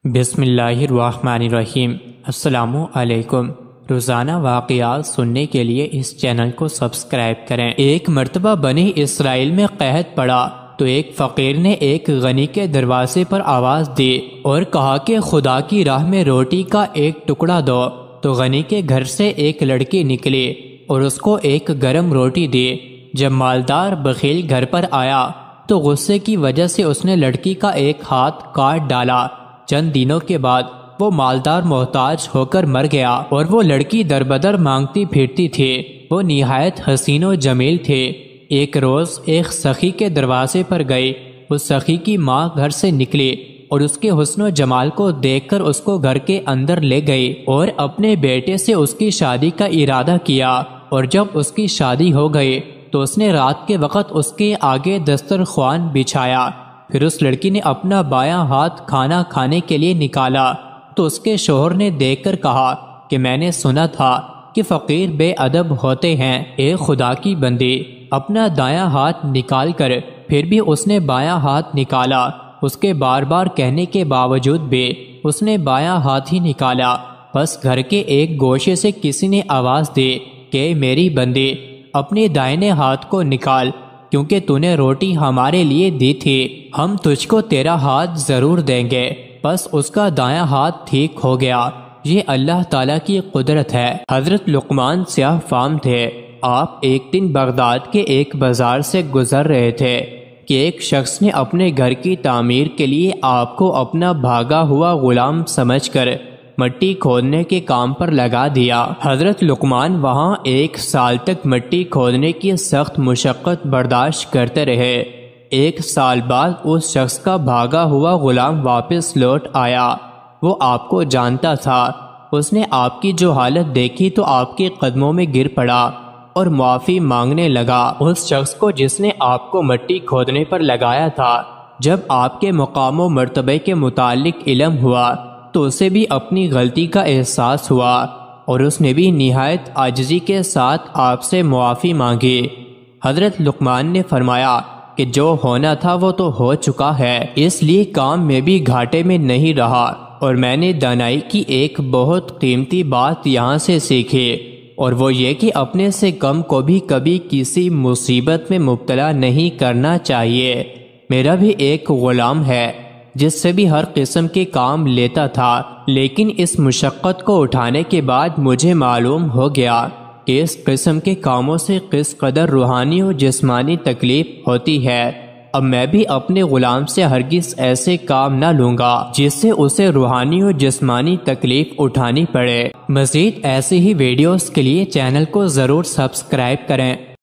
بسم اللہ الرحمن الرحیم۔ السلام علیکم۔ روزانہ واقعات سننے کے لیے اس چینل کو سبسکرائب کریں۔ ایک مرتبہ بنی اسرائیل میں قحط پڑا تو ایک فقیر نے ایک غنی کے دروازے پر آواز دی اور کہا کہ خدا کی راہ میں روٹی کا ایک ٹکڑا دو۔ تو غنی کے گھر سے ایک لڑکی نکلی اور اس کو ایک گرم روٹی دی۔ جب مالدار بخیل گھر پر آیا تو غصے کی وجہ سے اس نے لڑکی کا ایک ہاتھ کاٹ ڈالا۔ چند دنوں کے بعد وہ مالدار محتاج ہو کر مر گیا اور وہ لڑکی دربدر مانگتی پھرتی تھی۔ وہ نہایت حسین و جمیل تھے۔ ایک روز ایک سخی کے دروازے پر گئی۔ اس سخی کی ماں گھر سے نکلی اور اس کے حسن و جمال کو دیکھ کر اس کو گھر کے اندر لے گئی اور اپنے بیٹے سے اس کی شادی کا ارادہ کیا۔ اور جب اس کی شادی ہو گئی تو اس نے رات کے وقت اس کے آگے دسترخوان بچھایا۔ پھر اس لڑکی نے اپنا بایاں ہاتھ کھانا کھانے کے لیے نکالا تو اس کے شوہر نے دیکھ کر کہا کہ میں نے سنا تھا کہ فقیر بے ادب ہوتے ہیں۔ اے خدا کی بندی، اپنا دایاں ہاتھ نکال کر۔ پھر بھی اس نے بایاں ہاتھ نکالا۔ اس کے بار بار کہنے کے باوجود بھی اس نے بایاں ہاتھ ہی نکالا۔ بس گھر کے ایک گوشے سے کسی نے آواز دی کہ میری بندی، اپنے دائنے ہاتھ کو نکال، کیونکہ تو نے روٹی ہمارے لیے دی تھی، ہم تجھ کو تیرا ہاتھ ضرور دیں گے۔ بس اس کا دایاں ہاتھ ٹھیک ہو گیا۔ یہ اللہ تعالیٰ کی قدرت ہے۔ حضرت لقمان سیاہ فام تھے۔ آپ ایک دن بغداد کے ایک بازار سے گزر رہے تھے کہ ایک شخص نے اپنے گھر کی تعمیر کے لیے آپ کو اپنا بھاگا ہوا غلام سمجھ کر مٹی کھودنے کے کام پر لگا دیا۔ حضرت لقمان وہاں 1 سال تک مٹی کھودنے کی سخت مشقت برداشت کرتے رہے۔ 1 سال بعد اس شخص کا بھاگا ہوا غلام واپس لوٹ آیا۔ وہ آپ کو جانتا تھا۔ اس نے آپ کی جو حالت دیکھی تو آپ کے قدموں میں گر پڑا اور معافی مانگنے لگا۔ اس شخص کو جس نے آپ کو مٹی کھودنے پر لگایا تھا، جب آپ کے مقام و مرتبے کے متعلق علم ہوا تو اسے بھی اپنی غلطی کا احساس ہوا اور اس نے بھی نہایت عاجزی کے ساتھ آپ سے معافی مانگی۔ حضرت لقمان نے فرمایا کہ جو ہونا تھا وہ تو ہو چکا ہے، اس لیے کام میں بھی گھاٹے میں نہیں رہا۔ اور میں نے دانائی کی ایک بہت قیمتی بات یہاں سے سیکھی، اور وہ یہ کہ اپنے سے کم کو بھی کبھی کسی مصیبت میں مبتلا نہیں کرنا چاہیے۔ میرا بھی ایک غلام ہے جس سے بھی ہر قسم کے کام لیتا تھا، لیکن اس مشقت کو اٹھانے کے بعد مجھے معلوم ہو گیا کہ اس قسم کے کاموں سے کس قدر روحانی و جسمانی تکلیف ہوتی ہے۔ اب میں بھی اپنے غلام سے ہرگز ایسے کام نہ لوں گا جس سے اسے روحانی و جسمانی تکلیف اٹھانی پڑے۔ مزید ایسی ہی ویڈیوز کے لیے چینل کو ضرور سبسکرائب کریں۔